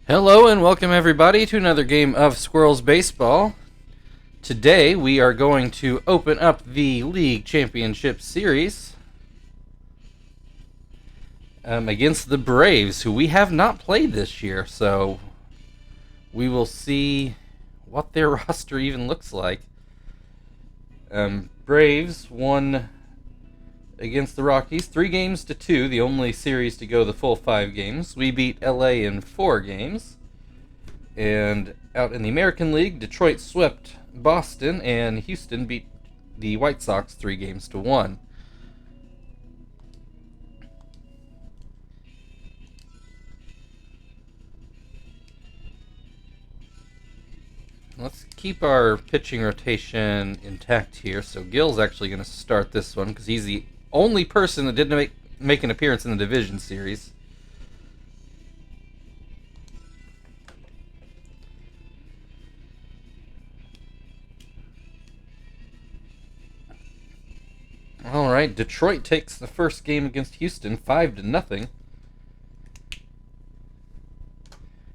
Hello and welcome everybody to another game of Squirrels Baseball. Today we are going to open up the League Championship Series against the Braves, who we have not played this year, so we will see what their roster even looks like. Braves won against the Rockies 3-2, the only series to go the full 5 games. We beat LA in 4 games. And out in the American League, Detroit swept Boston, and Houston beat the White Sox 3-1. Let's keep our pitching rotation intact here. So Gil's actually going to start this one because he's the only person that didn't make an appearance in the division series. All right, Detroit takes the first game against Houston 5-0.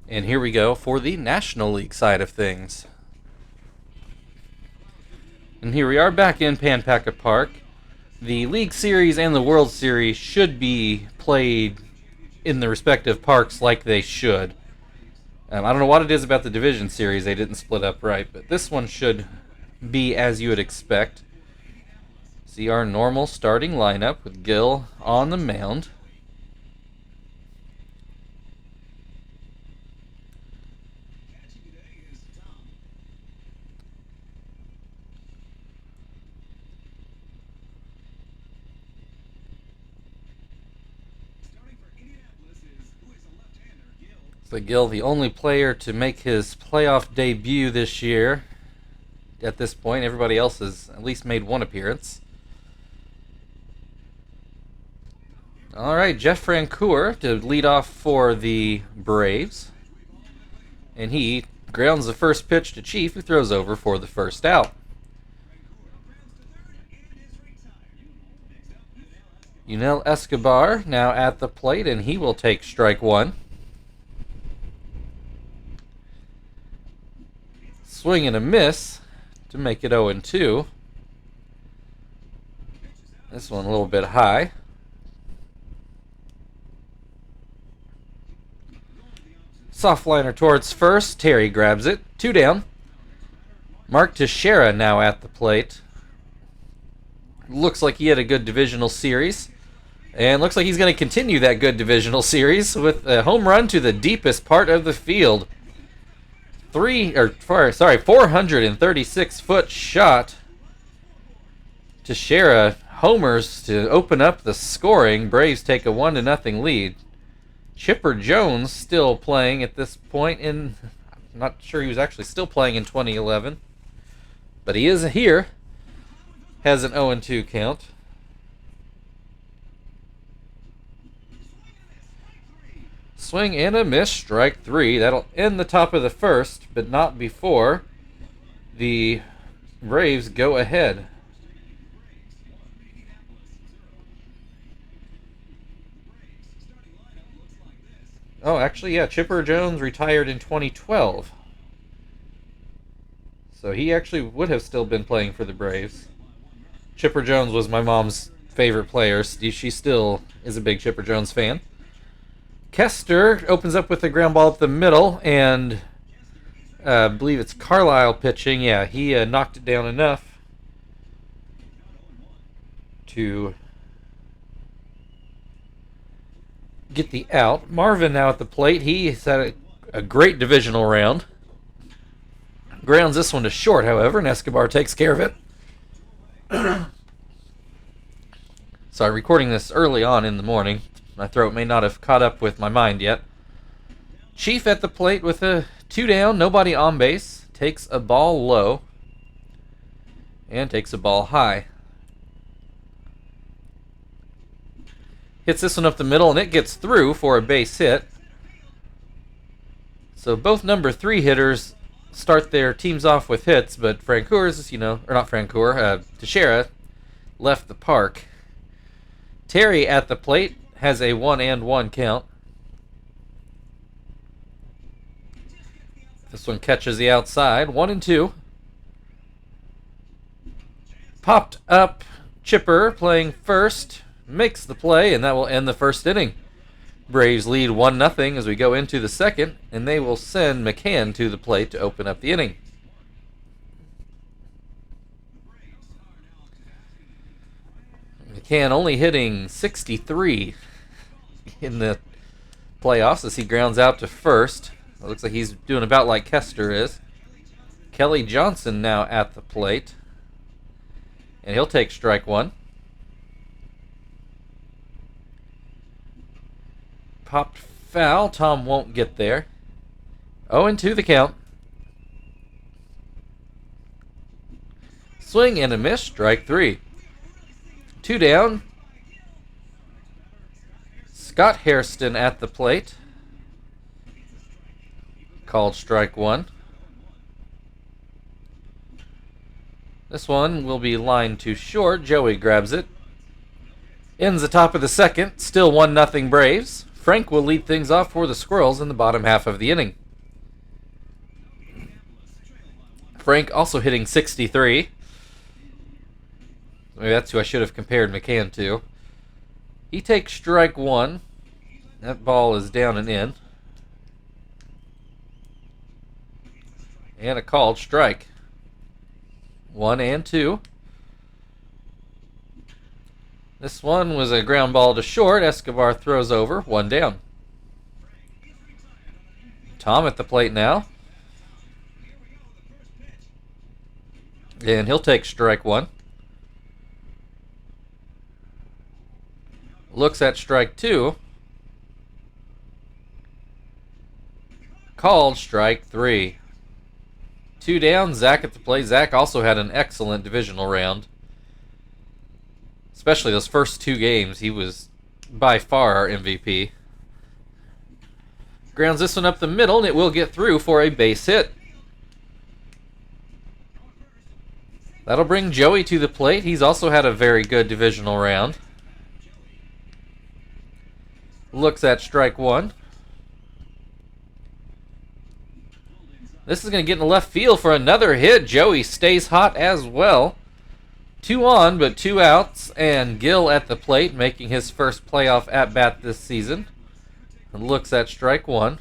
And here we go for the National League side of things. And here we are back in Panpaca Park. The League Series and the World Series should be played in the respective parks like they should. I don't know what it is about the Division Series, they didn't split up right, but this one should be as you would expect. See our normal starting lineup with Gil on the mound. So Gil, the only player to make his playoff debut this year. At this point, everybody else has at least made one appearance. All right, Jeff Francoeur to lead off for the Braves. And he grounds the first pitch to Chief, who throws over for the first out. Yunel Escobar now at the plate, and he will take strike one. Swing and a miss to make it 0-2. This one a little bit high. Soft liner towards first. Terry grabs it. 2 down. Mark Teixeira now at the plate. Looks like he had a good divisional series. And looks like he's going to continue that good divisional series with a home run to the deepest part of the field. 436-foot shot. Teixeira homers to open up the scoring. Braves take a 1-0 lead. Chipper Jones still playing at this point I'm not sure he was actually still playing in 2011. But he is here. Has an 0-2 count. Swing and a miss, strike 3. That'll end the top of the first, but not before the Braves go ahead. Oh, actually, yeah, Chipper Jones retired in 2012. So he actually would have still been playing for the Braves. Chipper Jones was my mom's favorite player. She still is a big Chipper Jones fan. Kester opens up with a ground ball up the middle, and I believe it's Carlisle pitching. Yeah, he knocked it down enough to get the out. Marvin now at the plate. He's had a great divisional round. Grounds this one to short, however, and Escobar takes care of it. Sorry, recording this early on in the morning. My throat may not have caught up with my mind yet. Chief at the plate with a 2 down, nobody on base. Takes a ball low and takes a ball high. Hits this one up the middle, and it gets through for a base hit. So both number 3 hitters start their teams off with hits, but Teixeira left the park. Terry at the plate has a 1-1 count. This one catches the outside. 1-2. Popped up Chipper playing first. Makes the play, and that will end the first inning. Braves lead 1-0 as we go into the second, and they will send McCann to the plate to open up the inning. McCann only hitting .63 in the playoffs as he grounds out to first. It looks like he's doing about like Kester is. Kelly Johnson now at the plate, and he'll take strike one. Popped foul. Tom won't get there. 0-2 the count. Swing and a miss. Strike three. 2 down. Scott Hairston at the plate. Called strike one. This one will be lined to short. Joey grabs it. Ends the top of the second. Still 1-0 Braves. Frank will lead things off for the Squirrels in the bottom half of the inning. Frank also hitting .63. Maybe that's who I should have compared McCann to. He takes strike one. That ball is down and in. And a called strike. 1-2. This one was a ground ball to short. Escobar throws over. 1 down. Tom at the plate now. And he'll take strike one. Looks at strike two. Called strike three. 2 down. Zach at the plate. Zach also had an excellent divisional round. Especially those first 2 games, he was by far our MVP. Grounds this one up the middle, and it will get through for a base hit. That'll bring Joey to the plate. He's also had a very good divisional round. Looks at strike one. This is going to get in the left field for another hit. Joey stays hot as well. 2 on, but 2 outs, and Gill at the plate, making his first playoff at-bat this season. Looks at strike one.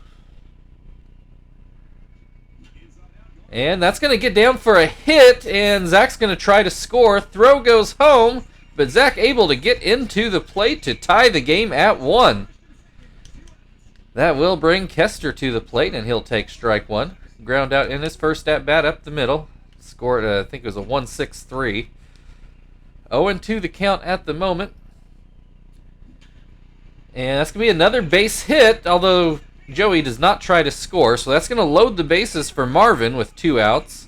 And that's going to get down for a hit, and Zach's going to try to score. Throw goes home, but Zach able to get into the plate to tie the game at 1. That will bring Kester to the plate, and he'll take strike one. Ground out in his first at-bat up the middle. Scored, I think it was a 1-6-3. 0-2 the count at the moment. And that's going to be another base hit, although Joey does not try to score. So that's going to load the bases for Marvin with 2 outs.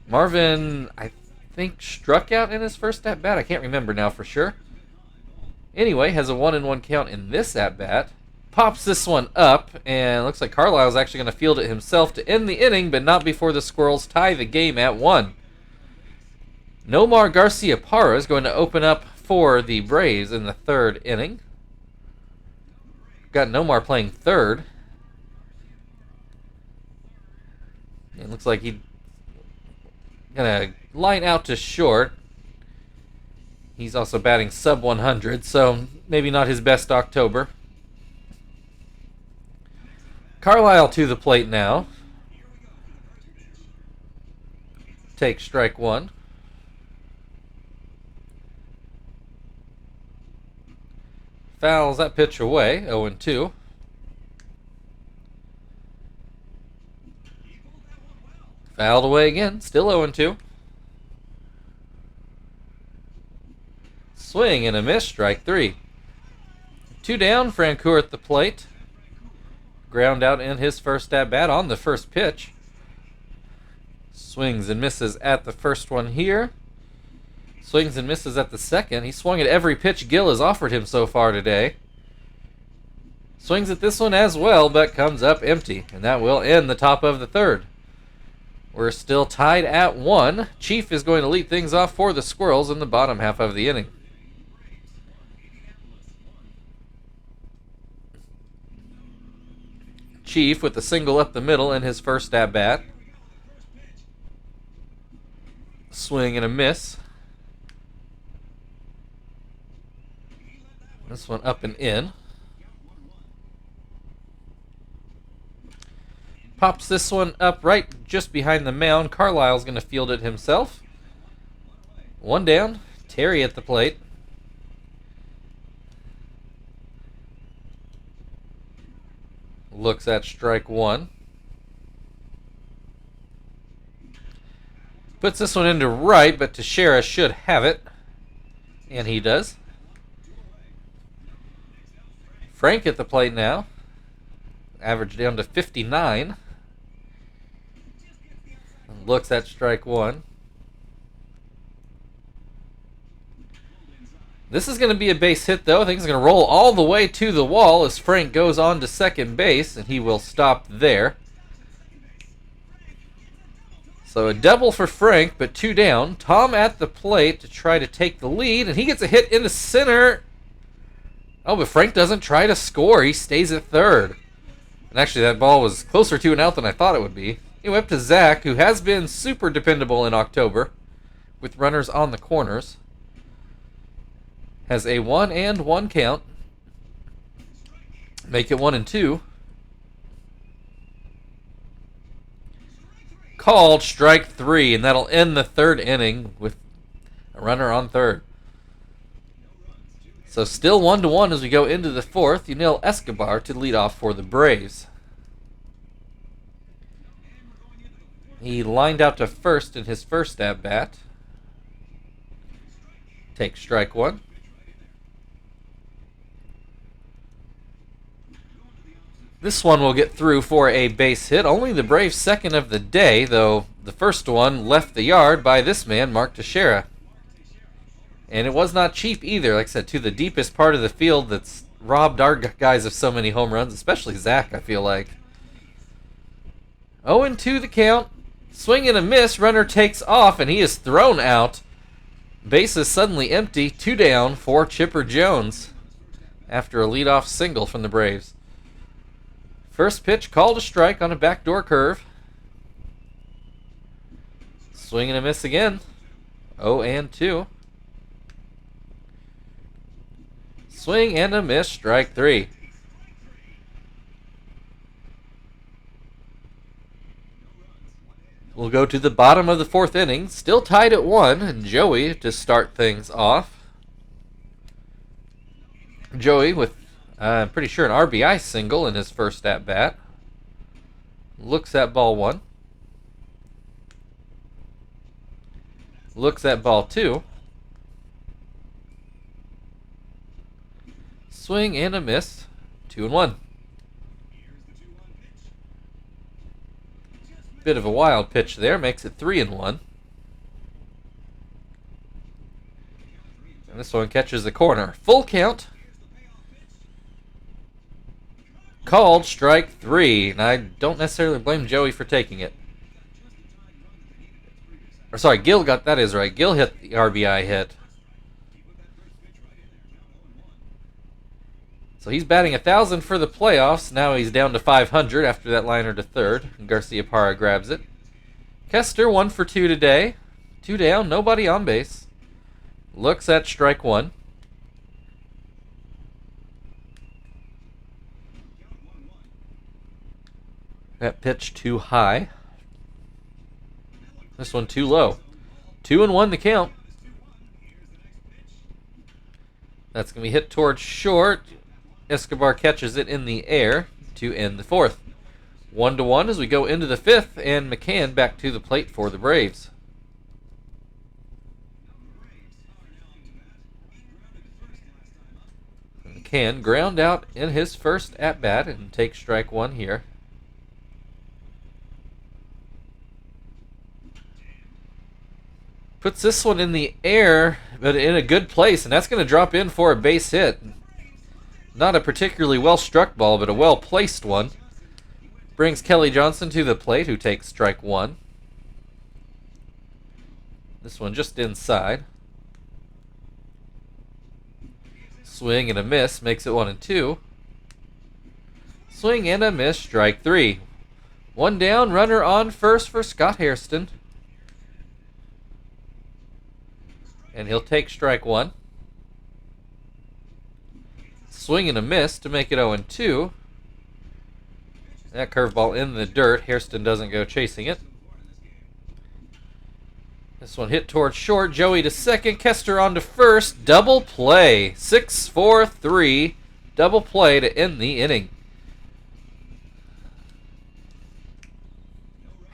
Marvin, I think, struck out in his first at-bat. I can't remember now for sure. Anyway, has a 1-1 count in this at-bat. Pops this one up, and looks like Carlisle's actually going to field it himself to end the inning, but not before the Squirrels tie the game at 1. Nomar Garcia-Parra is going to open up for the Braves in the 3rd inning. Got Nomar playing 3rd. It looks like he's going to line out to short. He's also batting sub 100, so maybe not his best October. Carlisle to the plate now. Takes strike one. Fouls that pitch away, 0-2. Fouled away again, still 0-2. Swing and a miss, strike three. 2 down, Francoeur at the plate. Ground out in his first at-bat on the first pitch. Swings and misses at the first one here. Swings and misses at the second. He swung at every pitch Gill has offered him so far today. Swings at this one as well, but comes up empty. And that will end the top of the 3rd. We're still tied at 1. Chief is going to lead things off for the Squirrels in the bottom half of the inning. Chief with a single up the middle in his first at-bat. Swing and a miss. This one up and in. Pops this one up right just behind the mound. Carlisle's going to field it himself. One down. Terry at the plate. Looks at strike one. Puts this one into right, but Teixeira should have it. And he does. Frank at the plate now. Average down to 59. Looks at strike one. This is going to be a base hit, though. I think it's going to roll all the way to the wall as Frank goes on to second base, and he will stop there. So a double for Frank, but two down. Tom at the plate to try to take the lead, and he gets a hit into center. Oh, but Frank doesn't try to score. He stays at third. And actually, that ball was closer to an out than I thought it would be. Anyway, up to Zach, who has been super dependable in October with runners on the corners. Has a 1-1 count. Make it 1-2. Called strike three, and that'll end the third inning with a runner on third. So still 1-1 as we go into the fourth. Yunel Escobar to lead off for the Braves. He lined out to first in his first at-bat. Take strike one. This one will get through for a base hit. Only the Braves' second of the day, though the first one left the yard by this man, Mark Teixeira. And it was not cheap either, like I said, to the deepest part of the field that's robbed our guys of so many home runs, especially Zach, I feel like. 0-2 the count. Swing and a miss. Runner takes off, and he is thrown out. Base is suddenly empty. Two down for Chipper Jones after a leadoff single from the Braves. First pitch called a strike on a backdoor curve. Swing and a miss again. 0-2. Swing and a miss. Strike three. We'll go to the bottom of the fourth inning. Still tied at 1. And Joey to start things off. Joey with, I'm pretty sure, an RBI single in his first at-bat. Looks at ball one. Looks at ball two. Swing and a miss. 2-1. Bit of a wild pitch there. Makes it 3-1. And this one catches the corner. Full count. Called strike three. And I don't necessarily blame Joey for taking it. Or sorry, Gil got that is right. Gil hit the RBI hit. So he's batting 1,000 for the playoffs. Now he's down to 500 after that liner to third. And Garcia Parra grabs it. Kester 1 for 2 today. 2 down, nobody on base. Looks at strike one. That pitch too high. This one too low. 2-1 the count. That's going to be hit towards short. Escobar catches it in the air to end the fourth. 1-1 as we go into the fifth, and McCann back to the plate for the Braves. McCann ground out in his first at-bat and takes strike one here. Puts this one in the air, but in a good place, and that's going to drop in for a base hit. Not a particularly well-struck ball, but a well-placed one. Brings Kelly Johnson to the plate, who takes strike one. This one just inside. Swing and a miss makes it 1-2. Swing and a miss, strike 3. One down, runner on first for Scott Hairston. And he'll take strike 1. Swing and a miss to make it 0-2. That curveball in the dirt. Hairston doesn't go chasing it. This one hit towards short. Joey to second. Kester on to first. Double play. 6-4-3. Double play to end the inning.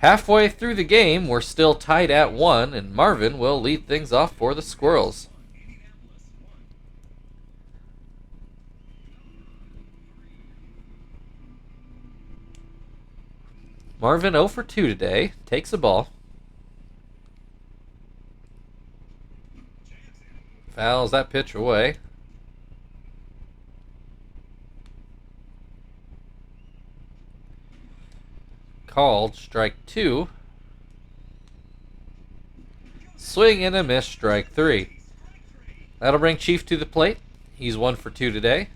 Halfway through the game, we're still tied at 1, and Marvin will lead things off for the Squirrels. Marvin 0 for 2 today. Takes a ball. Fouls that pitch away. Called strike 2. Swing and a miss, strike 3. That'll bring Chief to the plate. He's 1 for 2 today.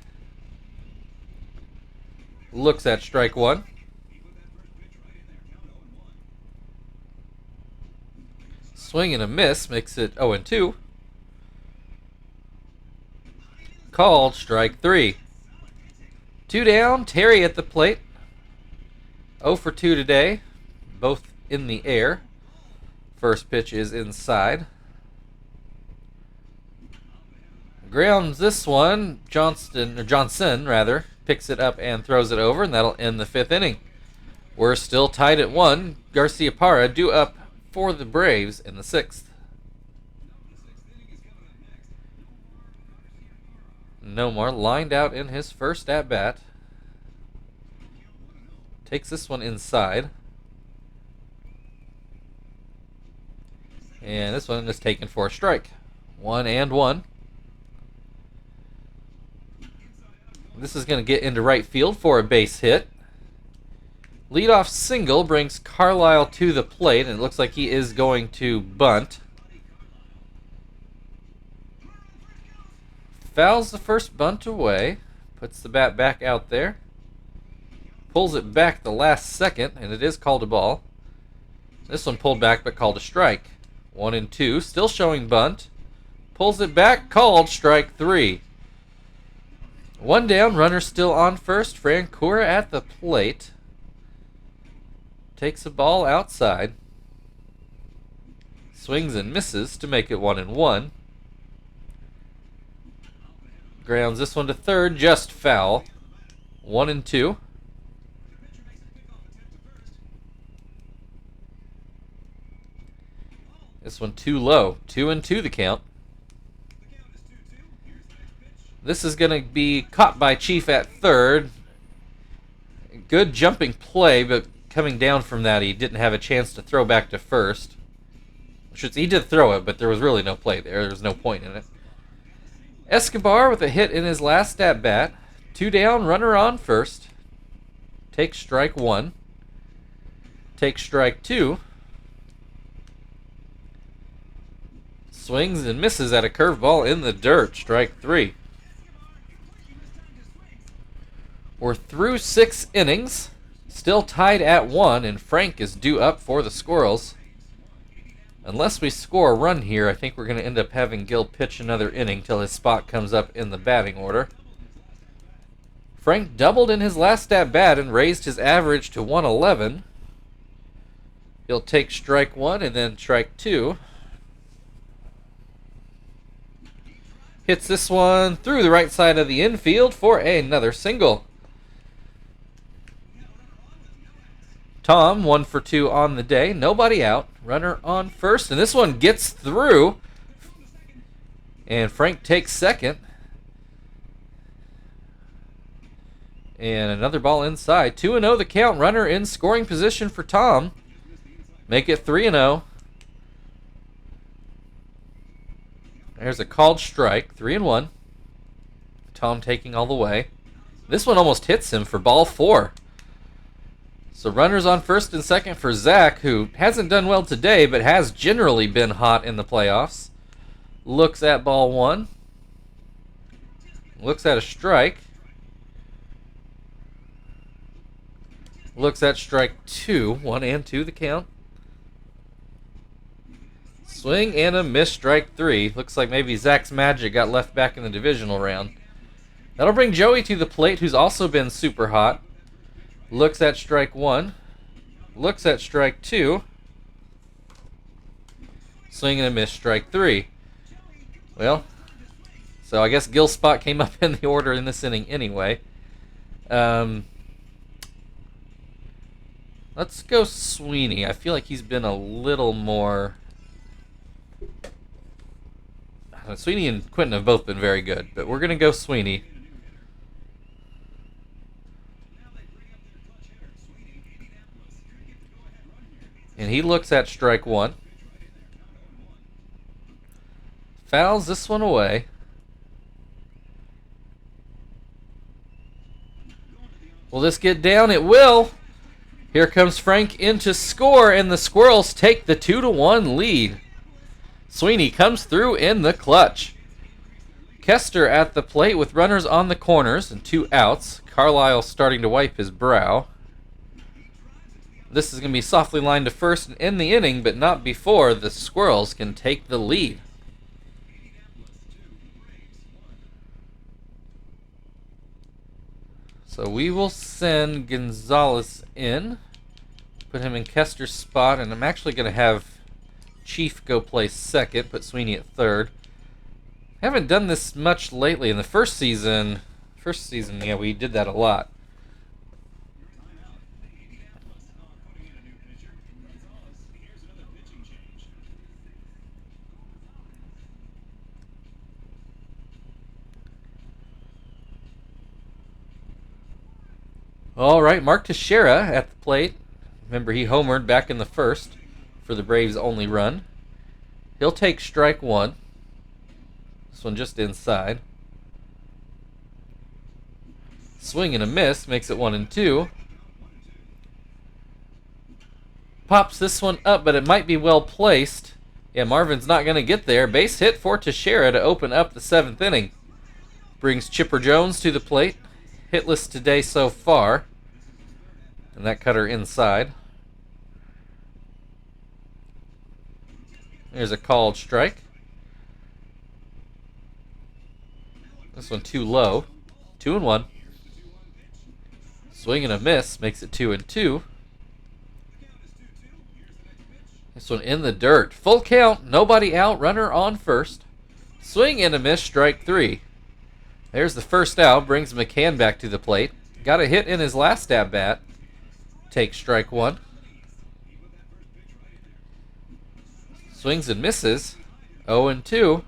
Looks at strike 1. Swing and a miss makes it 0-2. Called strike 3. 2 down, Terry at the plate. 0 for 2 today, both in the air. First pitch is inside. Grounds this one. Johnson picks it up and throws it over, and that'll end the 5th inning. We're still tied at 1. Garcia-Parra due up for the Braves in the 6th. Nomar lined out in his first at-bat. Takes this one inside. And this one is taken for a strike. 1-1. This is going to get into right field for a base hit. Leadoff single brings Carlisle to the plate, and it looks like he is going to bunt. Fouls the first bunt away. Puts the bat back out there. Pulls it back the last second, and it is called a ball. This one pulled back but called a strike. 1-2, still showing bunt. Pulls it back, called strike 3. 1 down, runner still on first. Francoeur at the plate. Takes a ball outside. Swings and misses to make it 1-1. Grounds this one to third, just foul. 1-2. This one too low. 2-2 the count. This is going to be caught by Chief at third. Good jumping play, but coming down from that, he didn't have a chance to throw back to first. He did throw it, but there was really no play there. There was no point in it. Escobar with a hit in his last at-bat. 2 down, runner on first. Takes strike 1. Takes strike 2. Swings and misses at a curveball in the dirt. Strike 3. We're through 6 innings. Still tied at 1, and Frank is due up for the Squirrels. Unless we score a run here, I think we're going to end up having Gil pitch another inning till his spot comes up in the batting order. Frank doubled in his last at-bat and raised his average to 111. He'll take strike 1 and then strike 2. Hits this one through the right side of the infield for another single. Tom, 1 for 2 on the day. Nobody out. Runner on first. And this one gets through. And Frank takes second. And another ball inside. 2-0 the count. Runner in scoring position for Tom. Make it 3-0. There's a called strike. 3-1. Tom taking all the way. This one almost hits him for ball 4. So runners on first and second for Zach, who hasn't done well today, but has generally been hot in the playoffs. Looks at ball 1. Looks at a strike. Looks at strike 2. 1 and 2 the count. Swing and a miss, strike 3. Looks like maybe Zach's magic got left back in the divisional round. That'll bring Joey to the plate, who's also been super hot. Looks at strike 1. Looks at strike 2. Swing and a miss, strike 3. Well, so I guess Gil's spot came up in the order in this inning anyway. Let's go Sweeney. I feel like he's been a little more... Sweeney and Quentin have both been very good, but we're going to go Sweeney. And he looks at strike 1. Fouls this one away. Will this get down? It will. Here comes Frank in to score, and the Squirrels take the 2-1 lead. Sweeney comes through in the clutch. Kester at the plate with runners on the corners and 2 outs. Carlisle starting to wipe his brow. This is going to be softly lined to first and end the inning, but not before the Squirrels can take the lead. So we will send Gonzalez in, put him in Kester's spot, and I'm actually going to have Chief go play second, put Sweeney at third. Haven't done this much lately. In the first season, yeah, we did that a lot. All right, Mark Teixeira at the plate. Remember, he homered back in the first for the Braves' only run. He'll take strike 1. This one just inside. Swing and a miss makes it 1-2. Pops this one up, but it might be well placed. Yeah, Marvin's not going to get there. Base hit for Teixeira to open up the 7th inning. Brings Chipper Jones to the plate. Hitless today so far. And that cutter inside. There's a called strike. This one too low. 2-1. Swing and a miss makes it 2-2. This one in the dirt. Full count. Nobody out. Runner on first. Swing and a miss. Strike 3. There's the first out. Brings McCann back to the plate. Got a hit in his last at-bat. Takes strike 1. Swings and misses. 0-2.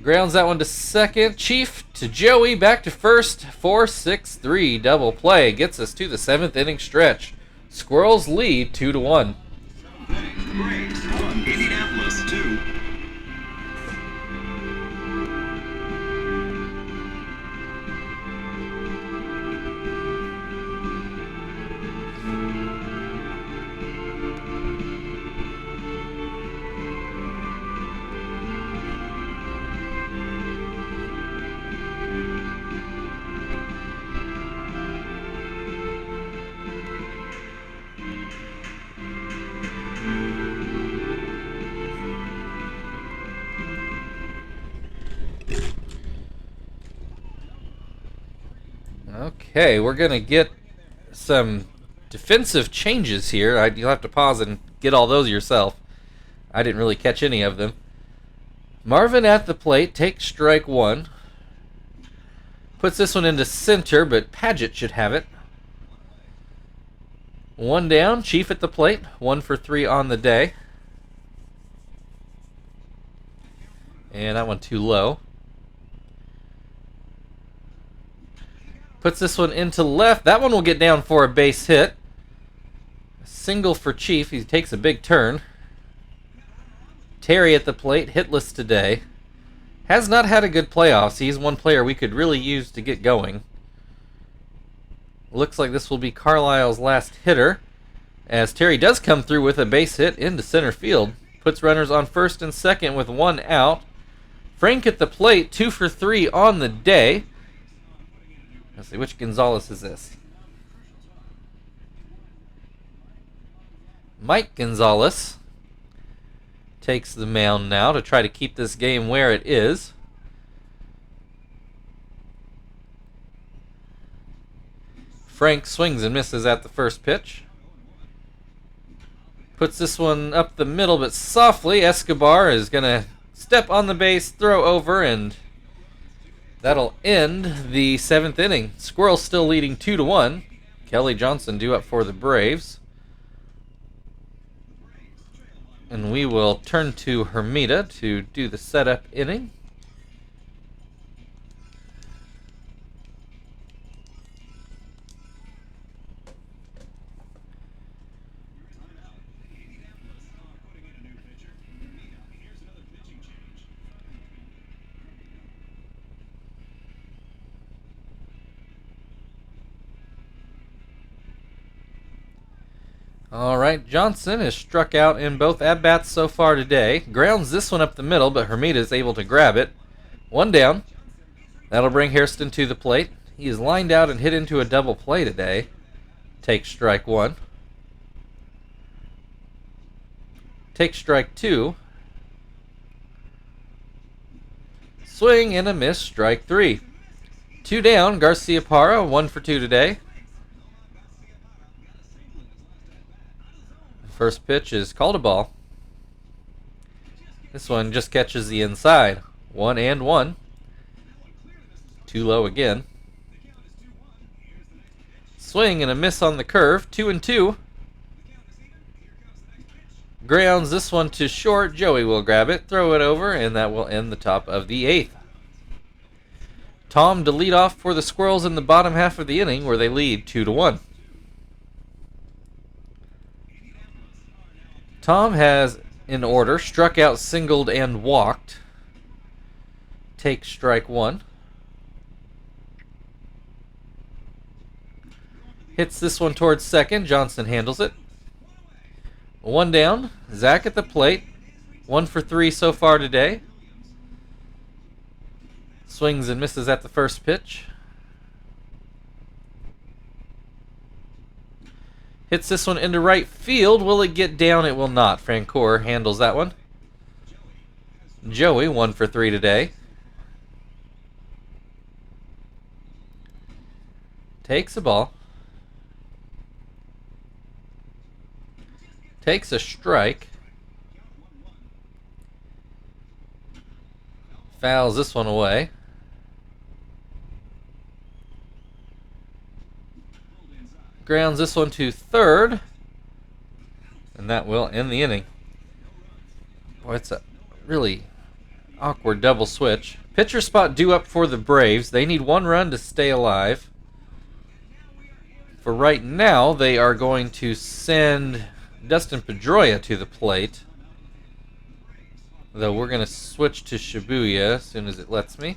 Grounds that one to second. Chief to Joey. Back to first. 4-6-3. Double play. Gets us to the 7th inning stretch. Squirrels lead 2-1. Braves 1, Indianapolis 2. Okay, we're going to get some defensive changes here. You'll have to pause and get all those yourself. I didn't really catch any of them. Marvin at the plate takes strike 1. Puts this one into center, but Padgett should have it. 1 down. Chief at the plate. 1 for 3 on the day. And that one too low. Puts this one into left. That one will get down for a base hit. A single for Chief. He takes a big turn. Terry at the plate. Hitless today. Has not had a good playoffs. He's one player we could really use to get going. Looks like this will be Carlisle's last hitter, as Terry does come through with a base hit into center field. Puts runners on first and second with 1 out. Frank at the plate. 2 for 3 on the day. Let's see, which Gonzalez is this? Mike Gonzalez takes the mound now to try to keep this game where it is. Frank swings and misses at the first pitch. Puts this one up the middle, but softly. Escobar is going to step on the base, throw over, and that'll end the 7th inning. Squirrels still leading 2-1. Kelly Johnson due up for the Braves. And we will turn to Hermida to do the setup inning. All right, Johnson is struck out in both at-bats so far today. Grounds this one up the middle, but Hermida is able to grab it. 1 down. That'll bring Hairston to the plate. He is lined out and hit into a double play today. Takes strike 1. Takes strike 2. Swing and a miss, strike 3. 2 down, Garcia Parra, 1 for 2 today. First pitch is called a ball. This one just catches the inside. 1-1. Too low again. Swing and a miss on the curve. 2-2. Grounds this one to short. Joey will grab it, throw it over, and that will end the top of the 8th. Tom to lead off for the Squirrels in the bottom half of the inning, where they lead 2-1. Tom has, in order, struck out, singled, and walked. Takes strike 1. Hits this one towards second. Johnson handles it. 1 down. Zach at the plate. 1 for 3 so far today. Swings and misses at the first pitch. Hits this one into right field. Will it get down? It will not. Francoeur handles that one. Joey, 1 for 3 today. Takes a ball. Takes a strike. Fouls this one away. Grounds this one to third. And that will end the inning. Boy, it's a really awkward double switch. Pitcher spot due up for the Braves. They need 1 run to stay alive. For right now, they are going to send Dustin Pedroia to the plate. Though we're going to switch to Shibuya as soon as it lets me.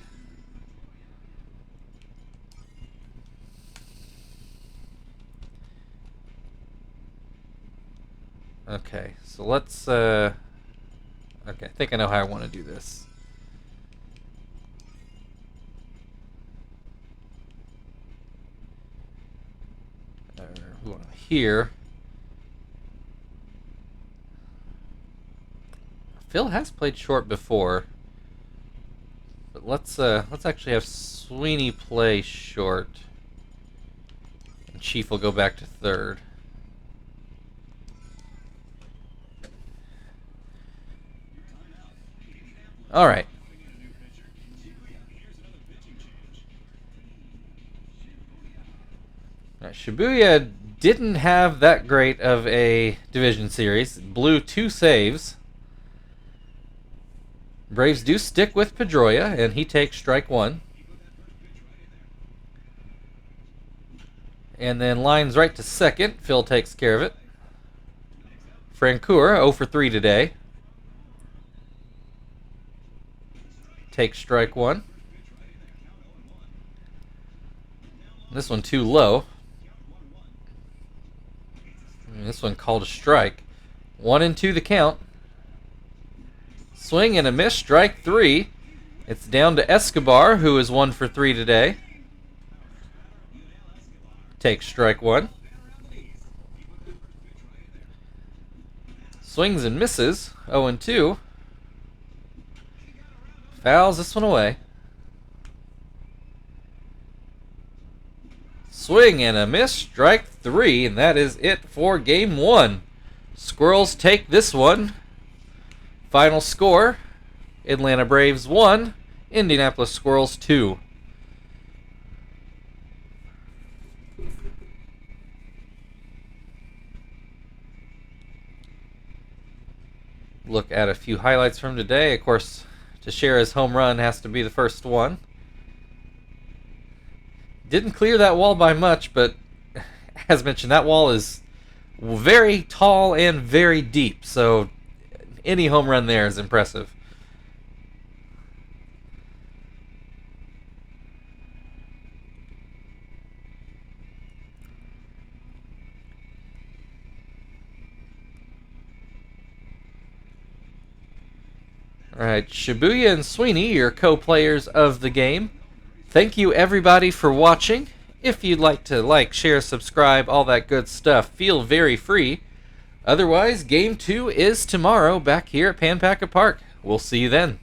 Okay, so let's, okay, I think I know how I want to do this. Here. Phil has played short before, but let's actually have Sweeney play short, and Chief will go back to third. All right. Now, Shibuya didn't have that great of a division series. Blew 2 saves. Braves do stick with Pedroia, and he takes strike 1. And then lines right to second. Phil takes care of it. Francoeur, 0 for 3 today. Takes strike 1. This one too low. And this one called a strike. 1-2 the count. Swing and a miss, strike 3. It's down to Escobar, who is 1 for 3 today. takes strike one. Swings and misses, 0-2. Fouls this one away. Swing and a miss, strike three, and that is it for game one. Squirrels take this one. Final score, Atlanta Braves 1, Indianapolis Squirrels 2. Look at a few highlights from today. Of course, Teixeira's home run has to be the first one. Didn't clear that wall by much, but as mentioned, that wall is very tall and very deep, so any home run there is impressive. Alright, Shibuya and Sweeney, your co-players of the game. Thank you everybody for watching. If you'd like to like, share, subscribe, all that good stuff, feel very free. Otherwise, Game 2 is tomorrow back here at Pan Packet Park. We'll see you then.